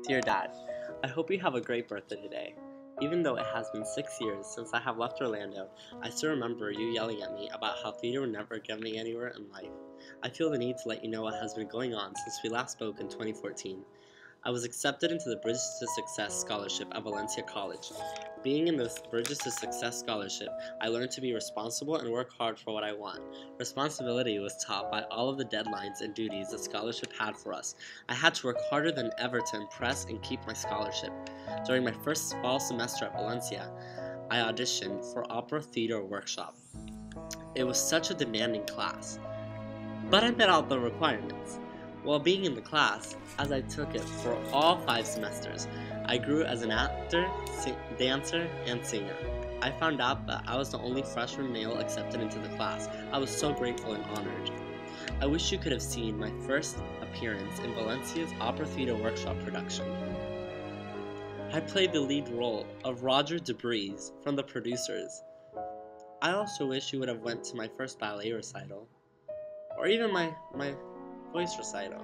Dear Dad, I hope you have a great birthday today. Even though it has been 6 years since I have left Orlando, I still remember you yelling at me about how theater would never get me anywhere in life. I feel the need to let you know what has been going on since we last spoke in 2014. I was accepted into the Bridges to Success Scholarship at Valencia College. Being in the Bridges to Success Scholarship, I learned to be responsible and work hard for what I want. Responsibility was taught by all of the deadlines and duties the scholarship had for us. I had to work harder than ever to impress and keep my scholarship. During my first fall semester at Valencia, I auditioned for Opera Theater Workshop. It was such a demanding class, but I met all the requirements. While being in the class, as I took it for all 5 semesters, I grew as an actor, dancer, and singer. I found out that I was the only freshman male accepted into the class. I was so grateful and honored. I wish you could have seen my first appearance in Valencia's Opera Theater Workshop production. I played the lead role of Roger Debris from The Producers. I also wish you would have went to my first ballet recital, or even my voice recital.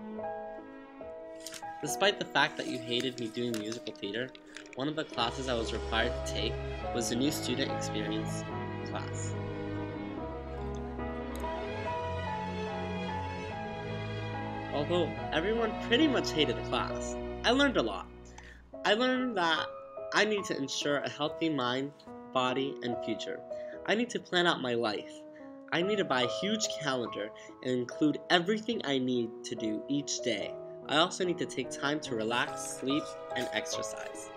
Despite the fact that you hated me doing musical theater, one of the classes I was required to take was the new student experience class. Although everyone pretty much hated the class, I learned a lot. I learned that I need to ensure a healthy mind, body, and future. I need to plan out my life. I need to buy a huge calendar and include everything I need to do each day. I also need to take time to relax, sleep, and exercise.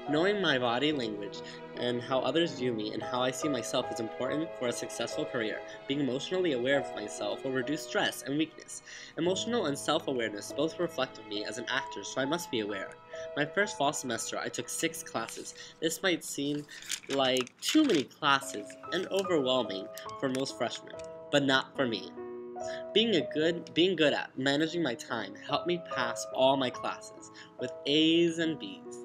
Knowing my body language and how others view me and how I see myself is important for a successful career. Being emotionally aware of myself will reduce stress and weakness. Emotional and self-awareness both reflect on me as an actor, so I must be aware. My first fall semester, I took 6 classes. This might seem like too many classes and overwhelming for most freshmen, but not for me. Being good at managing my time helped me pass all my classes with A's and B's.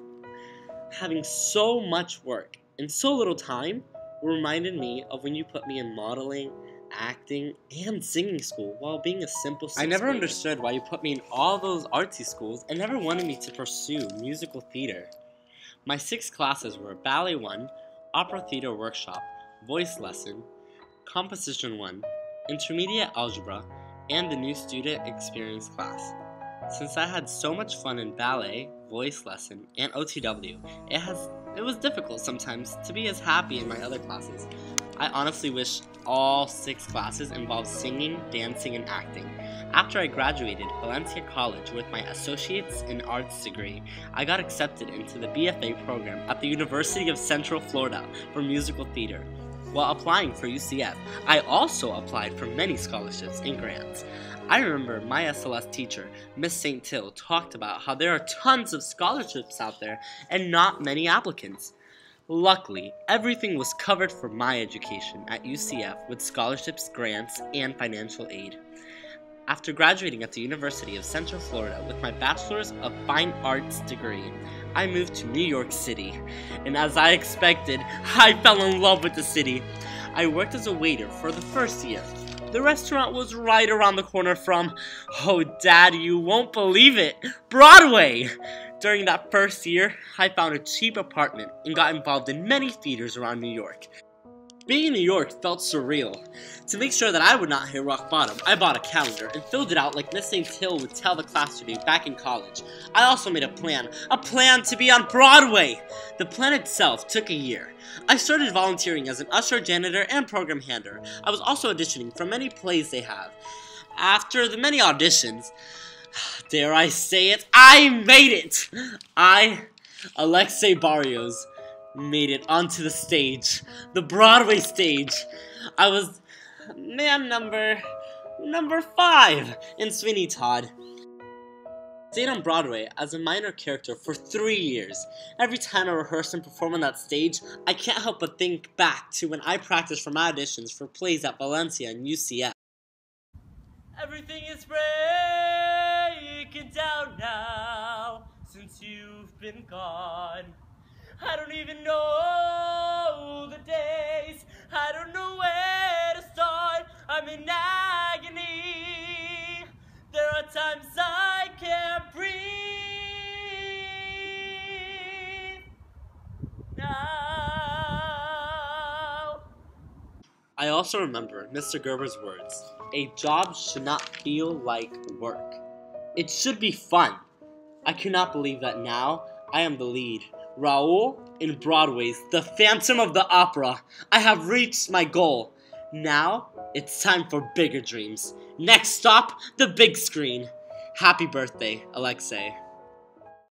Having so much work in so little time reminded me of when you put me in modeling, acting, and singing school while being a simple 6th grader. I never understood why you put me in all those artsy schools and never wanted me to pursue musical theater. My 6 classes were Ballet 1, Opera Theater Workshop, Voice Lesson, Composition 1, Intermediate Algebra, and the new Student Experience class. Since I had so much fun in ballet, voice lesson, and OTW, it was difficult sometimes to be as happy in my other classes. I honestly wish all 6 classes involved singing, dancing, and acting. After I graduated Valencia College with my Associates in Arts degree, I got accepted into the BFA program at the University of Central Florida for musical theater. While applying for UCF, I also applied for many scholarships and grants. I remember my SLS teacher, Miss St. Till, talked about how there are tons of scholarships out there and not many applicants. Luckily, everything was covered for my education at UCF with scholarships, grants, and financial aid. After graduating at the University of Central Florida with my Bachelor's of Fine Arts degree, I moved to New York City, and as I expected, I fell in love with the city. I worked as a waiter for the first year. The restaurant was right around the corner from, oh Dad, you won't believe it, Broadway! During that first year, I found a cheap apartment and got involved in many theaters around New York. Being in New York felt surreal. To make sure that I would not hit rock bottom, I bought a calendar and filled it out like Miss St. Hill would tell the class to do back in college. I also made a plan to be on Broadway! The plan itself took a year. I started volunteering as an usher, janitor, and program handler. I was also auditioning for many plays they have. After the many auditions, dare I say it, I made it! Alexei Barrios, made it onto the stage, the Broadway stage. I was man number 5 in Sweeney Todd. Stayed on Broadway as a minor character for 3 years. Every time I rehearse and perform on that stage, I can't help but think back to when I practiced for my auditions for plays at Valencia and UCF. Everything is breaking down now since you've been gone. I don't even know the days, I don't know where to start, I'm in agony. There are times I can't breathe. I also remember Mr. Gerber's words, "A job should not feel like work. It should be fun." I cannot believe that now I am the lead, Raoul, in Broadway's The Phantom of the Opera. I have reached my goal. Now, it's time for bigger dreams. Next stop, the big screen. Happy birthday, Alexei.